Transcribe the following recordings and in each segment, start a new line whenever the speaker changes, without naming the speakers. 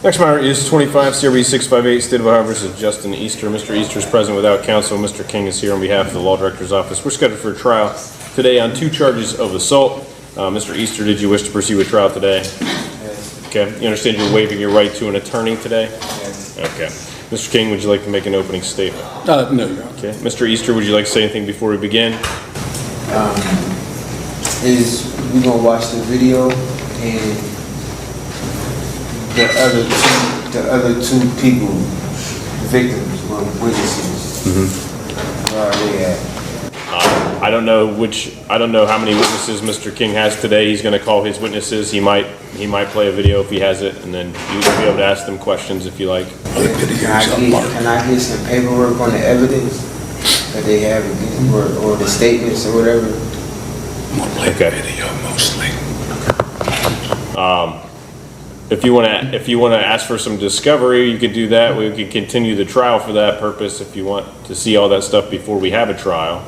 Next matter is 25 CRB 658, State of Ohio versus Justin Easter. Mr. Easter is present without counsel. Mr. King is here on behalf of the Law Director's Office. We're scheduled for a trial today on 2 charges of assault. Mr. Easter, did you wish to proceed with trial today?
Yes.
Okay. You understand you're waiving your right to an attorney today?
Yes.
Okay. Mr. King, would you like to make an opening statement?
No, Your Honor.
Okay. Mr. Easter, would you like to say anything before we begin?
We gonna watch the video and the other two people, victims, were witnesses. Where are they at?
I don't know how many witnesses Mr. King has today. He's going to call his witnesses. He might play a video if he has it, and then you'll be able to ask them questions if you like.
Can I get some paperwork on the evidence that they have against, or the statements or whatever?
We'll play the video mostly.
If you want to ask for some discovery, you could do that. We could continue the trial for that purpose if you want to see all that stuff before we have a trial.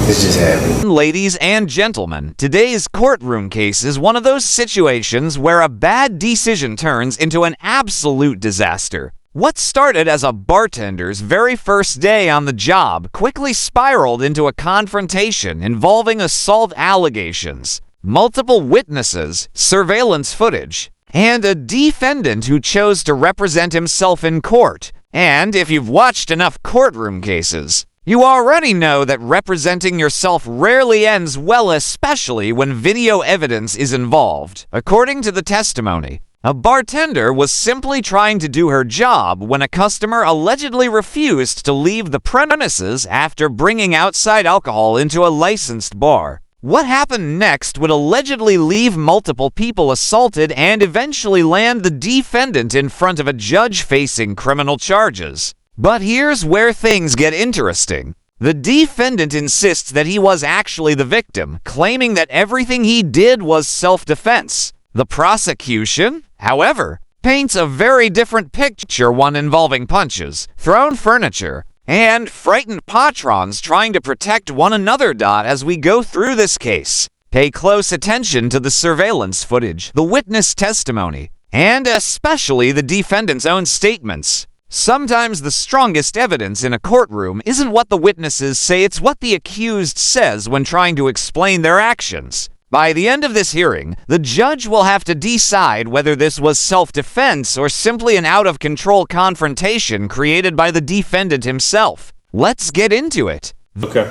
This just happened.
Ladies and gentlemen, today's courtroom case is one of those situations where a bad decision turns into an absolute disaster. What started as a bartender's very first day on the job quickly spiraled into a confrontation involving assault allegations, multiple witnesses, surveillance footage, and a defendant who chose to represent himself in court. And if you've watched enough courtroom cases, you already know that representing yourself rarely ends well, especially when video evidence is involved. According to the testimony, a bartender was simply trying to do her job when a customer allegedly refused to leave the premises after bringing outside alcohol into a licensed bar. What happened next would allegedly leave multiple people assaulted and eventually land the defendant in front of a judge facing criminal charges. But here's where things get interesting. The defendant insists that he was actually the victim, claiming that everything he did was self-defense. The prosecution, however, paints a very different picture, one involving punches, thrown furniture, and frightened patrons trying to protect one another. As we go through this case, pay close attention to the surveillance footage, the witness testimony, and especially the defendant's own statements. Sometimes the strongest evidence in a courtroom isn't what the witnesses say, it's what the accused says when trying to explain their actions. By the end of this hearing, the judge will have to decide whether this was self-defense or simply an out-of-control confrontation created by the defendant himself. Let's get into it.
Okay.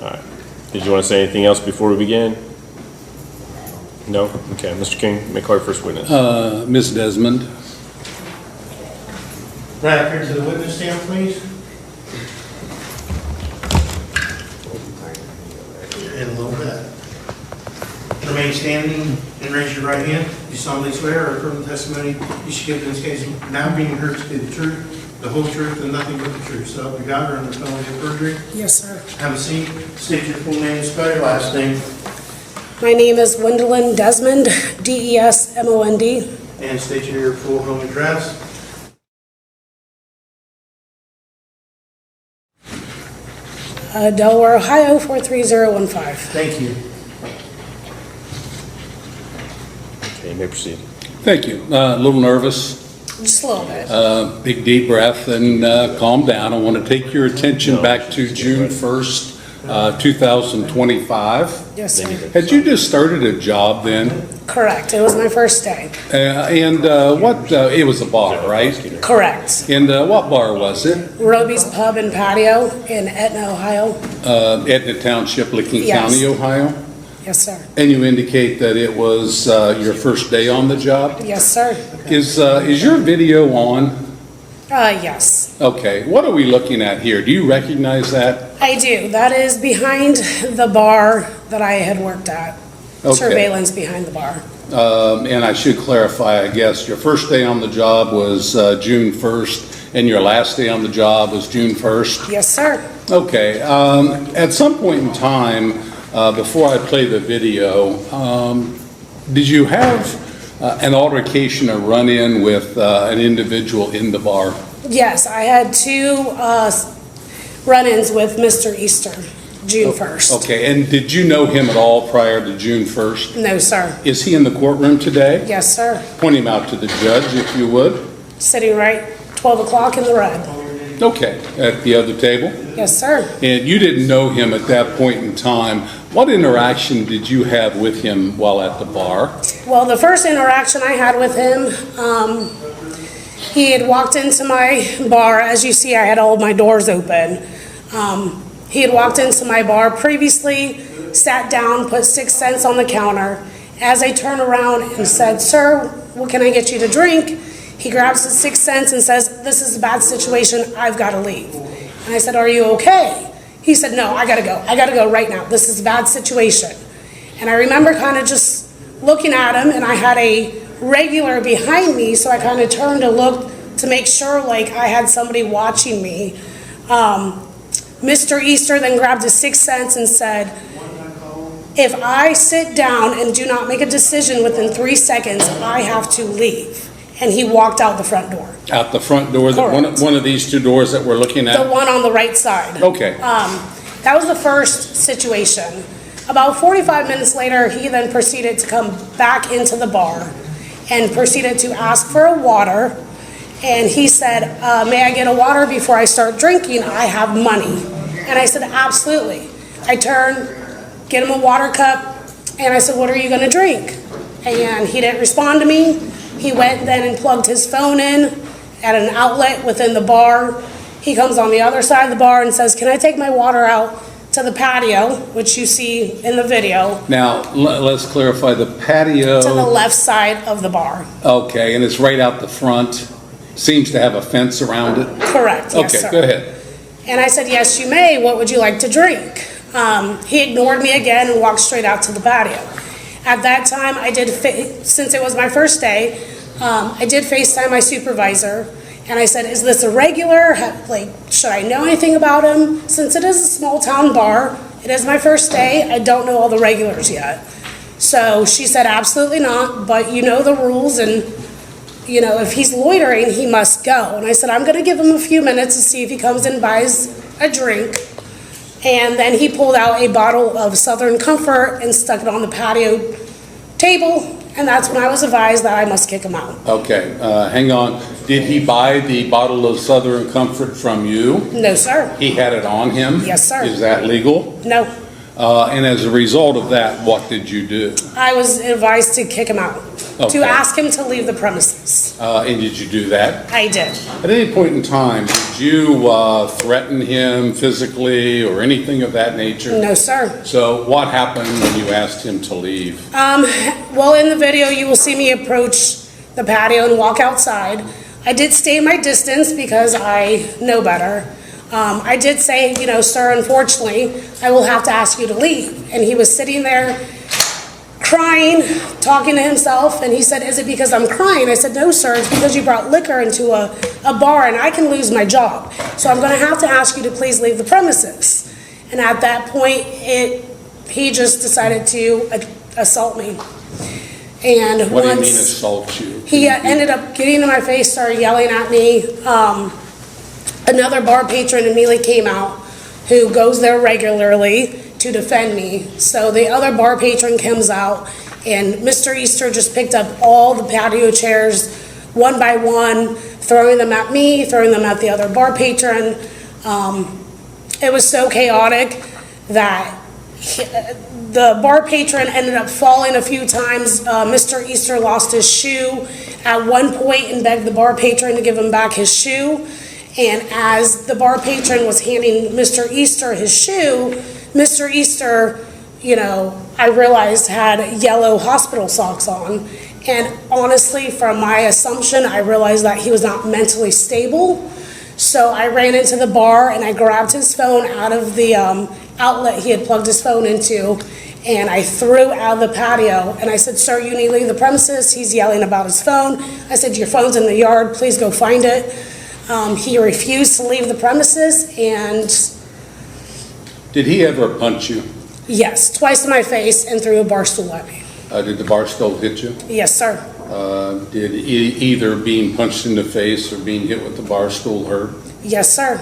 All right. Did you want to say anything else before we begin? No? Okay. Mr. King, may call your first witness.
Ms. Desmond.
Right up here to the witness stand, please. In a little bit. Remain standing and raise your right hand. You solemnly swear or affirm the testimony you should give in this case now being heard to be the truth, the whole truth, and nothing but the truth. So help you God, or under penalty of perjury.
Yes, sir.
Have a seat. State your full name, spell your last name,
My name is Gwendolyn Desmond, D-E-S-M-O-N-D.
and state your full home address.
Delaware, Ohio, 43015.
Thank you.
Okay, you may proceed.
Thank you. A little nervous.
Just a little bit.
Big deep breath and calm down. I want to take your attention back to June 1st, 2025.
Yes, sir.
Had you just started a job then?
Correct. It was my first day.
It was a bar, right?
Correct.
And what bar was it?
Roby's Pub and Patio in Etna, Ohio.
Etna Township, Licking
Yes.
County, Ohio?
Yes, sir.
And you indicate that it was your first day on the job?
Yes, sir.
Is your video on?
Yes.
Okay, what are we looking at here? Do you recognize that?
I do. That is behind the bar that I had worked at.
Okay.
Surveillance behind the bar.
And I should clarify, I guess, your first day on the job was June 1st, and your last day on the job was June 1st?
Yes, sir.
Okay, at some point in time, before I play the video, did you have an altercation or run-in with an individual in the bar?
Yes, I had 2 run-ins with Mr. Easter June 1st.
Okay, and did you know him at all prior to June 1st?
No, sir.
Is he in the courtroom today?
Yes, sir.
Point him out to the judge, if you would.
Sitting right 12 o'clock in the red.
Okay, at the other table?
Yes, sir.
And you didn't know him at that point in time. What interaction did you have with him while at the bar?
Well, the first interaction I had with him, he had walked into my bar. As you see, I had all my doors open. He had walked into my bar previously, sat down, put 6 cents on the counter. As I turned around and said, "Sir, what can I get you to drink?" He grabs the 6 cents and says, "This is a bad situation, I've got to leave." And I said, "Are you okay?" He said, "No, I gotta go. I gotta go right now. This is a bad situation." And I remember kind of just looking at him, and I had a regular behind me, so I kind of turned to look to make sure like I had somebody watching me. Mr. Easter then grabbed his 6 cents and said, "If I sit down and do not make a decision within 3 seconds, I have to leave." And he walked out the front door.
Out the front door,
Correct.
one of these two doors that we're looking
The
at?
one on the right side.
Okay.
That was the first situation. About 45 minutes later, he then proceeded to come back into the bar and proceeded to ask for a water. And he said, "May I get a water before I start drinking? I have money." And I said, "Absolutely." I turned, get him a water cup, and I said, "What are you gonna drink?" And he didn't respond to me. He went then and plugged his phone in at an outlet within the bar. He comes on the other side of the bar and says, "Can I take my water out to the patio," which you see in the video,
Now, let's clarify, the patio...
to the left side of the bar.
Okay, and it's right out the front, seems to have a fence around it?
Correct, yes, sir.
Okay, go ahead.
And I said, "Yes, you may. What would you like to drink?" He ignored me again and walked straight out to the patio. At that time, since it was my first day, I did FaceTime my supervisor, and I said, "Is this a regular? Should I know anything about him? Since it is a small-town bar, it is my first day, I don't know all the regulars yet." So she said, "Absolutely not, but you know the rules, and if he's loitering, he must go." And I said, "I'm gonna give him a few minutes to see if he comes and buys a drink." And then he pulled out a bottle of Southern Comfort and stuck it on the patio table, and that's when I was advised that I must kick him out.
Okay, hang on. Did he buy the bottle of Southern Comfort from you?
No, sir.
He had it on him?
Yes, sir.
Is that legal?
No.
And as a result of that, what did you do?
I was advised to kick him out,
Okay.
to ask him to leave the premises.
And did you do that?
I did.
At any point in time, did you threaten him physically or anything of that nature?
No, sir.
So what happened when you asked him to leave?
Well, in the video, you will see me approach the patio and walk outside. I did stay my distance because I know better. I did say, "Sir, unfortunately, I will have to ask you to leave." And he was sitting there crying, talking to himself, and he said, "Is it because I'm crying?" I said, "No, sir, it's because you brought liquor into a bar and I can lose my job. So I'm going to have to ask you to please leave the premises." And at that point, he just decided to assault me. And
What do you
once
mean assault you?
he ended up getting in my face, started yelling at me. Another bar patron immediately came out who goes there regularly to defend me. So the other bar patron comes out, and Mr. Easter just picked up all the patio chairs one by one, throwing them at me, throwing them at the other bar patron. It was so chaotic that the bar patron ended up falling a few times. Mr. Easter lost his shoe at one point and begged the bar patron to give him back his shoe. And as the bar patron was handing Mr. Easter his shoe, Mr. Easter, I realized had yellow hospital socks on. And honestly, from my assumption, I realized that he was not mentally stable. So I ran into the bar and I grabbed his phone out of the outlet he had plugged his phone into, and I threw out of the patio. And I said, "Sir, you need to leave the premises. He's yelling about his phone." I said, "Your phone's in the yard. Please go find it." He refused to leave the premises, and
Did he ever punch you?
yes, twice in my face and threw a bar stool at me.
Did the bar stool hit you?
Yes, sir.
Did either being punched in the face or being hit with the bar stool hurt?
Yes, sir.